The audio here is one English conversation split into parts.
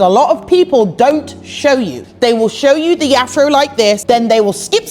A lot of people don't show you. They will show you the afro like this, then they will skip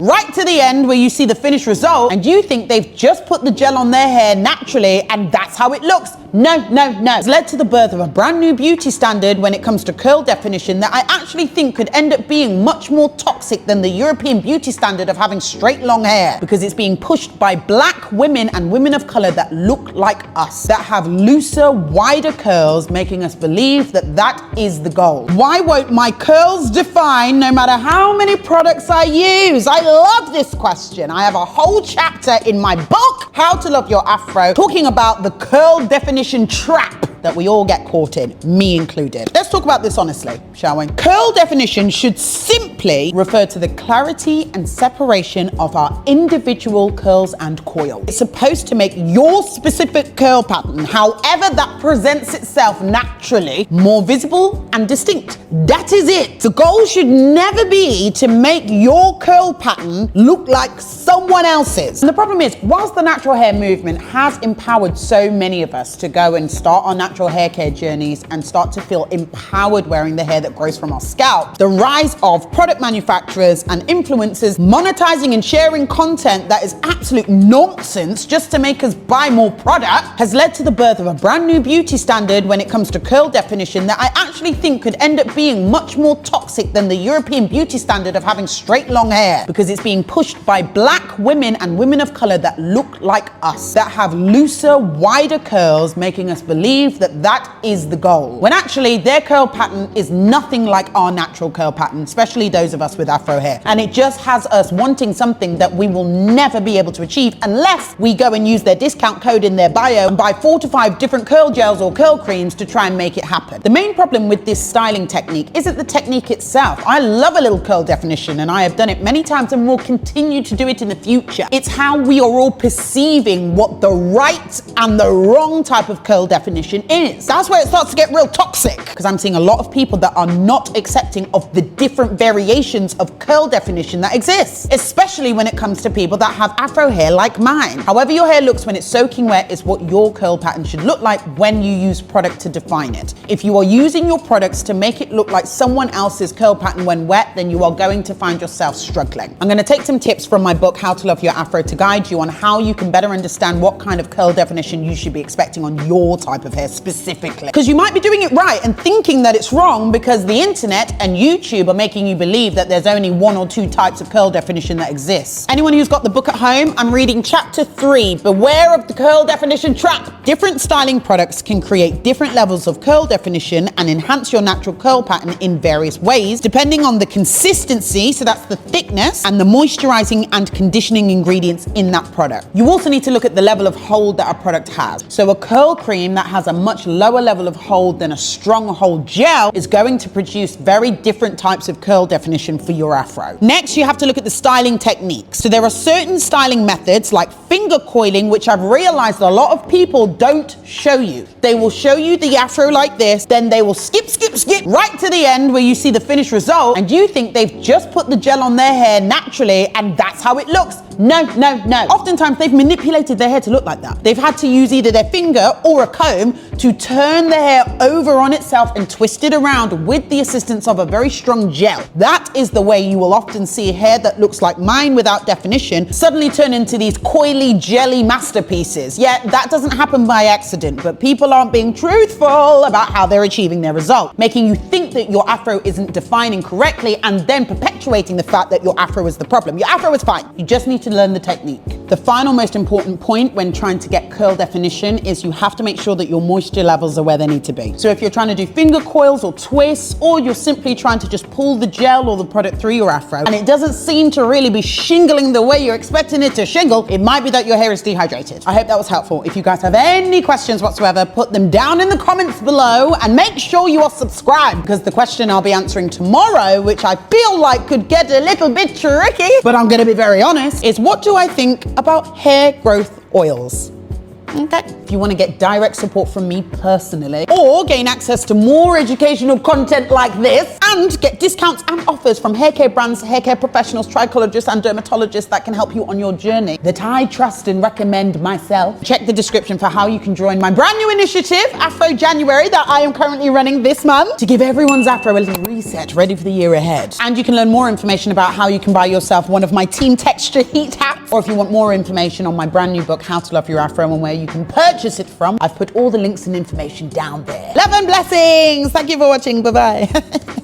right to the end where you see the finished result, and you think they've just put the gel on their hair naturally and that's how it looks. No. It's led to the birth of a brand new beauty standard when it comes to curl definition that I actually think could end up being much more toxic than the European beauty standard of having straight long hair, because it's being pushed by black women and women of color that look like us, that have looser, wider curls, making us believe that that is the goal. Why won't my curls define no matter how many products I use? I love this question. I have a whole chapter in my book, How to Love Your Afro, talking about the curl definition trap that we all get caught in, me included. Let's talk about this honestly, shall we? Curl definition should simply refer to the clarity and separation of our individual curls and coils. It's supposed to make your specific curl pattern, however that presents itself naturally, more visible and distinct. That is it. The goal should never be to make your curl pattern look like someone else's. And the problem is, whilst the natural hair movement has empowered so many of us to go and start our natural hair care journeys and start to feel empowered wearing the hair that grows from our scalp, the rise of product manufacturers and influencers monetizing and sharing content that is absolute nonsense just to make us buy more product has led to the birth of a brand new beauty standard when it comes to curl definition that I actually think could end up being much more toxic than the European beauty standard of having straight long hair, because it's being pushed by black women and women of color that look like us, that have looser, wider curls, making us believe that that is the goal, when actually their curl pattern is nothing like our natural curl pattern, especially those of us with afro hair. And it just has us wanting something that we will never be able to achieve unless we go and use their discount code in their bio and buy 4 to 5 different curl gels or curl creams to try and make it happen. The main problem with this styling technique isn't the technique itself. I love a little curl definition and I have done it many times and will continue to do it in the future. It's how we are all perceiving what the right and the wrong type of curl definition is. That's where it starts to get real toxic, because I'm seeing a lot of people that are not accepting of the different variations of curl definition that exists, especially when it comes to people that have afro hair like mine. However your hair looks when it's soaking wet is what your curl pattern should look like when you use product to define it. If you are using your products to make it look like someone else's curl pattern when wet, then you are going to find yourself struggling. I'm going to take some tips from my book, How to Love Your Afro, to guide you on how you can better understand what kind of curl definition you should be expecting on your type of hair specifically. Because you might be doing it right and thinking that it's wrong because the internet and YouTube are making you believe that there's only 1 or 2 types of curl definition that exists. Anyone who's got the book at home, I'm reading chapter 3, Beware of the Curl Definition Trap. Different styling products can create different levels of curl definition and enhance your natural curl pattern in various ways, depending on the consistency, so that's the thickness, and the moisturizing and conditioning ingredients in that product. You also need to look at the level of hold that a product has. So a curl cream that has a much lower level of hold than a strong hold gel is going to produce very different types of curl definition for your afro. Next, you have to look at the styling techniques. So there are certain styling methods like finger coiling, which I've realized a lot of people don't show you. They will show you the afro like this, then they will skip right to the end where you see the finished result, and you think they've just put the gel on their hair naturally and that's how it looks. No. Oftentimes they've manipulated their hair to look like that. They've had to use either their finger or a comb to turn the hair over on itself and twist it around with the assistance of a very strong gel. That is the way you will often see hair that looks like mine without definition suddenly turn into these coily, jelly masterpieces. Yeah, that doesn't happen by accident, but people aren't being truthful about how they're achieving their result, making you think that your afro isn't defining correctly and then perpetuating the fact that your afro is the problem. Your afro is fine. You just need to learn the technique. The final most important point when trying to get curl definition is you have to make sure that your moisture levels are where they need to be. So if you're trying to do finger coils or twists, or you're simply trying to just pull the gel or the product through your afro and it doesn't seem to really be shingling the way you're expecting it to shingle, it might be that your hair is dehydrated. I hope that was helpful. If you guys have any questions whatsoever, put them down in the comments below and make sure you are subscribed, because the question I'll be answering tomorrow, which I feel like could get a little bit tricky, but I'm going to be very honest, is what do I think about hair growth oils? Okay. If you want to get direct support from me personally, or gain access to more educational content like this, and get discounts and offers from hair care brands, hair care professionals, trichologists, and dermatologists that can help you on your journey that I trust and recommend myself, check the description for how you can join my brand new initiative, Afro January, that I am currently running this month to give everyone's Afro a little reset, ready for the year ahead. And you can learn more information about how you can buy yourself one of my Team Texture heat hats, or if you want more information on my brand new book, How to Love Your Afro, and where you can purchase it from, I've put all the links and information down there. Love and blessings. Thank you for watching. Bye-bye.